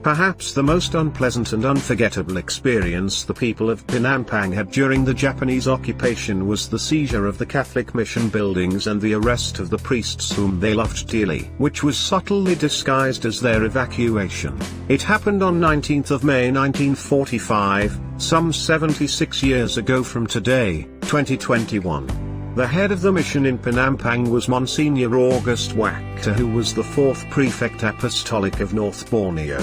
Perhaps the most unpleasant and unforgettable experience the people of Penampang had during the Japanese occupation was the seizure of the Catholic mission buildings and the arrest of the priests whom they loved dearly, which was subtly disguised as their evacuation. It happened on 19th of May 1945, some 76 years ago from today, 2021. The head of the mission in Penampang was Monsignor August Wakta, who was the 4th Prefect Apostolic of North Borneo.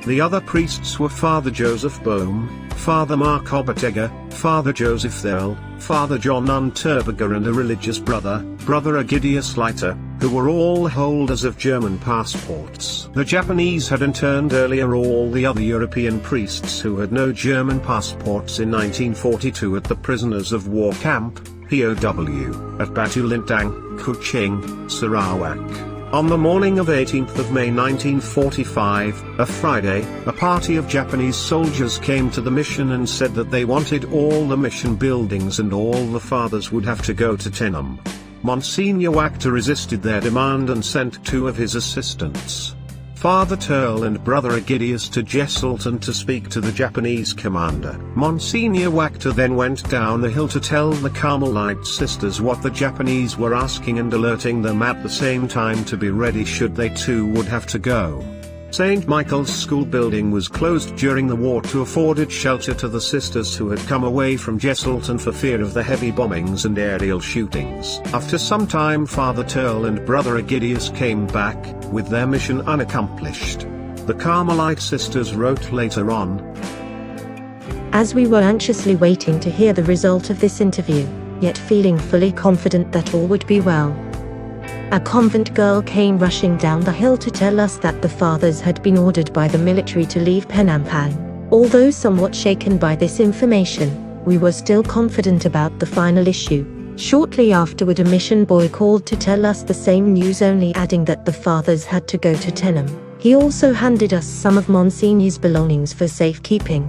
The other priests were Father Joseph Bohm, Father Mark Obatega, Father Joseph Thel, Father John Unterberger and a religious brother, Brother Egidius Leiter, who were all holders of German passports. The Japanese had interned earlier all the other European priests who had no German passports in 1942 at the prisoners of war camp, POW, at Batu Lintang, Kuching, Sarawak. On the morning of 18th of May 1945, a Friday, a party of Japanese soldiers came to the mission and said that they wanted all the mission buildings and all the fathers would have to go to Tenam. Monsignor Wakta resisted their demand and sent 2 of his assistants, Father Turl and Brother Egidius, to Jesselton to speak to the Japanese commander. Monsignor Wakta then went down the hill to tell the Carmelite sisters what the Japanese were asking and alerting them at the same time to be ready should they too would have to go. St. Michael's School building was closed during the war to afford shelter to the sisters who had come away from Jesselton for fear of the heavy bombings and aerial shootings. After some time, Father Turl and Brother Egidius came back, with their mission unaccomplished. The Carmelite sisters wrote later on, "As we were anxiously waiting to hear the result of this interview, yet feeling fully confident that all would be well, a convent girl came rushing down the hill to tell us that the fathers had been ordered by the military to leave Penampang. Although somewhat shaken by this information, we were still confident about the final issue. Shortly afterward, a mission boy called to tell us the same news, only adding that the fathers had to go to Tenam. He also handed us some of Monsignor's belongings for safekeeping.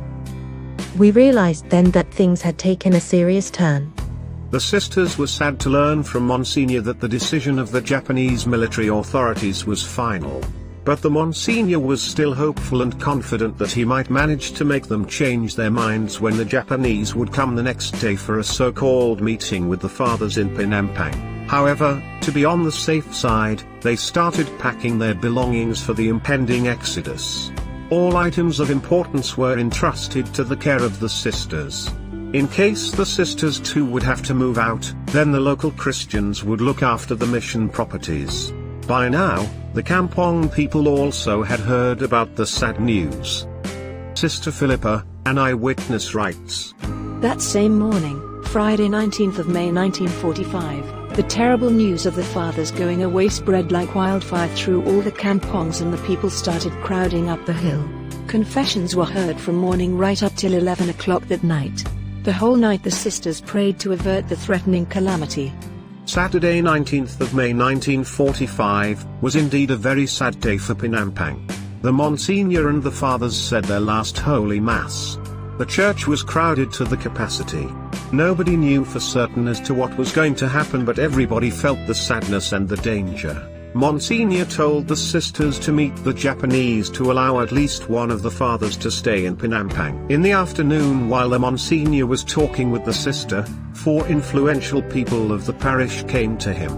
We realized then that things had taken a serious turn." The sisters were sad to learn from Monsignor that the decision of the Japanese military authorities was final. But the Monsignor was still hopeful and confident that he might manage to make them change their minds when the Japanese would come the next day for a so-called meeting with the fathers in Penampang. However, to be on the safe side, they started packing their belongings for the impending exodus. All items of importance were entrusted to the care of the sisters. In case the sisters too would have to move out, then the local Christians would look after the mission properties. By now, the Kampong people also had heard about the sad news. Sister Philippa, an eyewitness, writes, "That same morning, Friday 19th of May 1945, the terrible news of the fathers going away spread like wildfire through all the kampongs and the people started crowding up the hill. Confessions were heard from morning right up till 11 o'clock that night. The whole night the sisters prayed to avert the threatening calamity." Saturday 19th of May 1945, was indeed a very sad day for Penampang. The Monsignor and the fathers said their last Holy Mass. The church was crowded to the capacity. Nobody knew for certain as to what was going to happen, but everybody felt the sadness and the danger. Monsignor told the sisters to meet the Japanese to allow at least one of the fathers to stay in Penampang. In the afternoon, while the Monsignor was talking with the sister, 4 influential people of the parish came to him.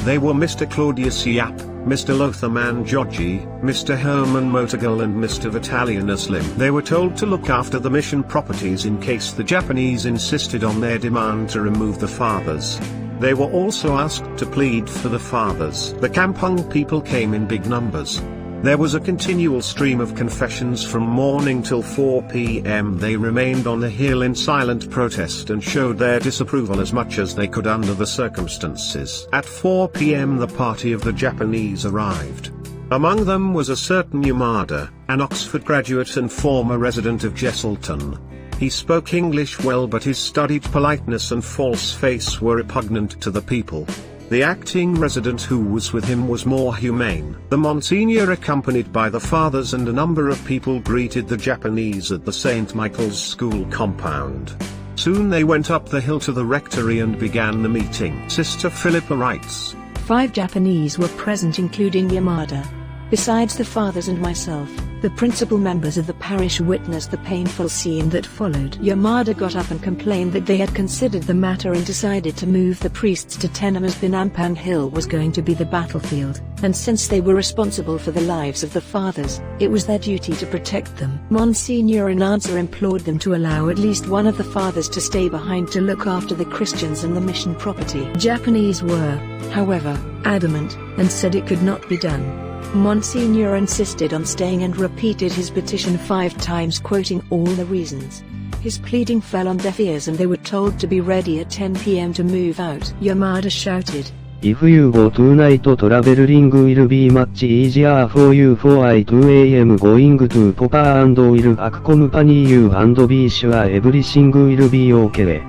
They were Mr. Claudius Yap, Mr. Lothar Manjoji, Mr. Herman Motagal and Mr. Vitalianus Lim. They were told to look after the mission properties in case the Japanese insisted on their demand to remove the fathers. They were also asked to plead for the fathers. The Kampong people came in big numbers. There was a continual stream of confessions from morning till 4 p.m. They remained on the hill in silent protest and showed their disapproval as much as they could under the circumstances. At 4 p.m. the party of the Japanese arrived. Among them was a certain Yamada, an Oxford graduate and former resident of Jesselton. He spoke English well, but his studied politeness and false face were repugnant to the people. The acting resident who was with him was more humane. The Monsignor, accompanied by the fathers and a number of people, greeted the Japanese at the St. Michael's School compound. Soon they went up the hill to the rectory and began the meeting. Sister Philippa writes, 5 Japanese were present, including Yamada. Besides the fathers and myself, the principal members of the parish witnessed the painful scene that followed. Yamada got up and complained that they had considered the matter and decided to move the priests to Tenham as Penampang Hill was going to be the battlefield, and since they were responsible for the lives of the fathers, it was their duty to protect them. Monsignor in answer implored them to allow at least one of the fathers to stay behind to look after the Christians and the mission property. Japanese were, however, adamant, and said it could not be done. Monsignor insisted on staying and repeated his petition 5 times, quoting all the reasons. His pleading fell on deaf ears and they were told to be ready at 10 p.m. to move out. Yamada shouted, "If you go tonight, traveling will be much easier for you, for I 2 a.m. going to Papa and will accompany you, and be sure everything will be okay."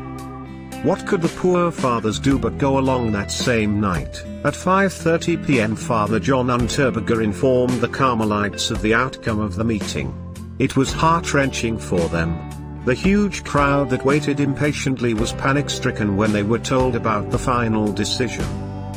What could the poor fathers do but go along that same night? At 5:30 p.m. Father John Unterberger informed the Carmelites of the outcome of the meeting. It was heart-wrenching for them. The huge crowd that waited impatiently was panic-stricken when they were told about the final decision.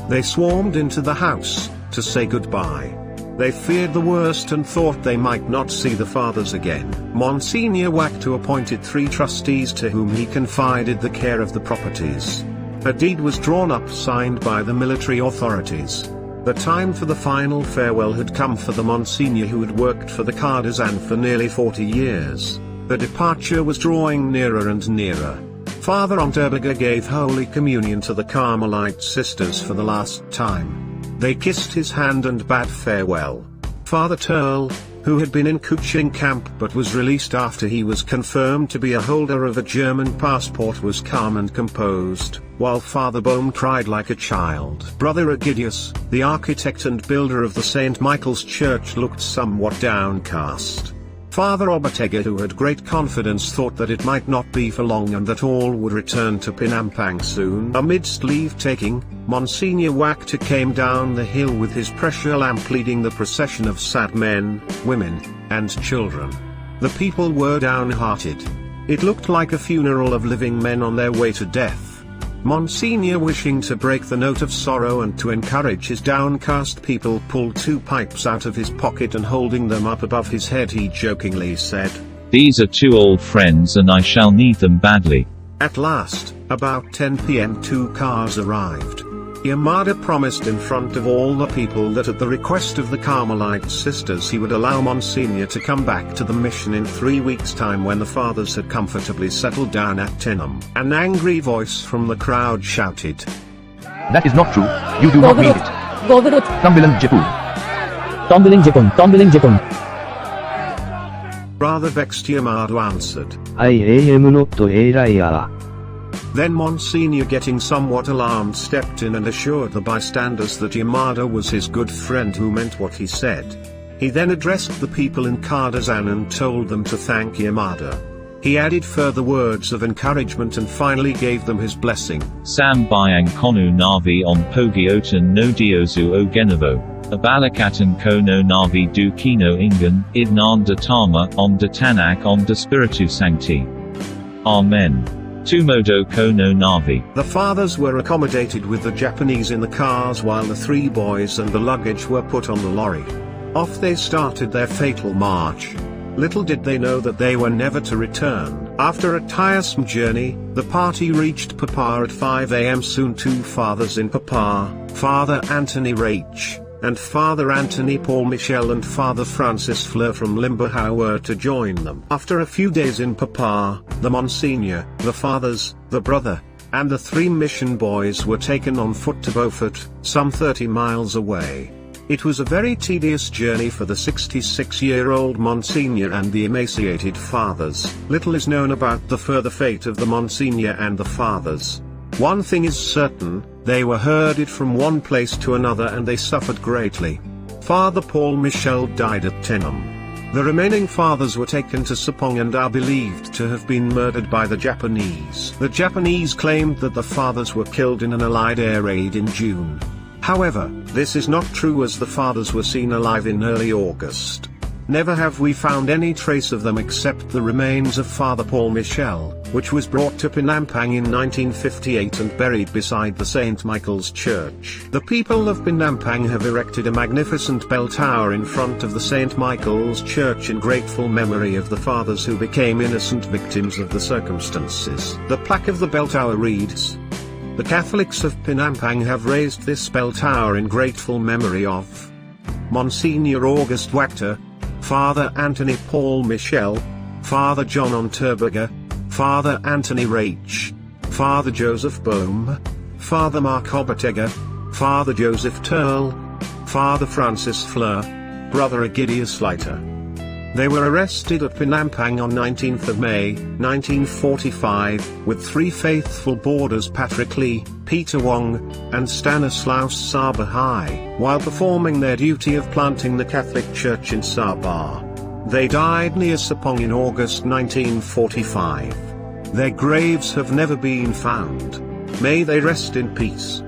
They swarmed into the house to say goodbye. They feared the worst and thought they might not see the fathers again. Monsignor Waktu appointed 3 trustees to whom he confided the care of the properties. A deed was drawn up signed by the military authorities. The time for the final farewell had come for the Monsignor who had worked for the Cardizan for nearly 40 years. The departure was drawing nearer and nearer. Father Unterberger gave Holy Communion to the Carmelite sisters for the last time. They kissed his hand and bade farewell. Father Turl, who had been in Kuching camp but was released after he was confirmed to be a holder of a German passport, was calm and composed, while Father Bohm cried like a child. Brother Egidius, the architect and builder of the St. Michael's Church, looked somewhat downcast. Father Obertegger, who had great confidence, thought that it might not be for long and that all would return to Penampang soon. Amidst leave-taking, Monsignor Waktu came down the hill with his pressure lamp leading the procession of sad men, women, and children. The people were downhearted. It looked like a funeral of living men on their way to death. Monsignor, wishing to break the note of sorrow and to encourage his downcast people, pulled 2 pipes out of his pocket and holding them up above his head he jokingly said, "These are 2 old friends and I shall need them badly." At last, about 10 p.m. 2 cars arrived. Yamada promised in front of all the people that at the request of the Carmelite sisters he would allow Monsignor to come back to the mission in 3 weeks' time when the fathers had comfortably settled down at Tenham. An angry voice from the crowd shouted, "That is not true, you do not mean it. Tambilan Jepun. Tumbling Jepun. Rather vexed, Yamada answered. "I am not a liar." Then Monsignor, getting somewhat alarmed, stepped in and assured the bystanders that Yamada was his good friend who meant what he said. He then addressed the people in Cardizan and told them to thank Yamada. He added further words of encouragement and finally gave them his blessing. Sam bayang konu navi on pogiotan no diozu o genovo. Abalakatan ko no navi du kino ingan, idnan de tama, on de tanak on de spiritu sancti. Amen. Tumodo ko no navi. The fathers were accommodated with the Japanese in the cars while the 3 boys and the luggage were put on the lorry. Off they started their fatal march. Little did they know that they were never to return. After a tiresome journey, the party reached Papa at 5 a.m. Soon 2 fathers in Papa, Father Anthony Rach, and Father Anthony Paul Michel and Father Francis Fleur from Limbahau were to join them. After a few days in Papa, the Monsignor, the fathers, the brother, and the 3 mission boys were taken on foot to Beaufort, some 30 miles away. It was a very tedious journey for the 66-year-old Monsignor and the emaciated fathers. Little is known about the further fate of the Monsignor and the fathers. One thing is certain, they were herded from one place to another and they suffered greatly. Father Paul Michel died at Tenham. The remaining fathers were taken to Sepong and are believed to have been murdered by the Japanese. The Japanese claimed that the fathers were killed in an Allied air raid in June. However, this is not true as the fathers were seen alive in early August. Never have we found any trace of them except the remains of Father Paul Michel, which was brought to Penampang in 1958 and buried beside the St. Michael's Church. The people of Penampang have erected a magnificent bell tower in front of the St. Michael's Church in grateful memory of the fathers who became innocent victims of the circumstances. The plaque of the bell tower reads, "The Catholics of Penampang have raised this bell tower in grateful memory of Monsignor August Wachter, Father Anthony Paul Michel, Father John Unterberger, Father Anthony Rach, Father Joseph Bohm, Father Mark Obertegger, Father Joseph Turl, Father Francis Fleur, Brother Egidius Leiter." They were arrested at Penampang on 19th of May, 1945, with 3 faithful boarders Patrick Lee, Peter Wong, and Stanislaus Sabahai, while performing their duty of planting the Catholic Church in Sabah. They died near Sepong in August 1945. Their graves have never been found. May they rest in peace.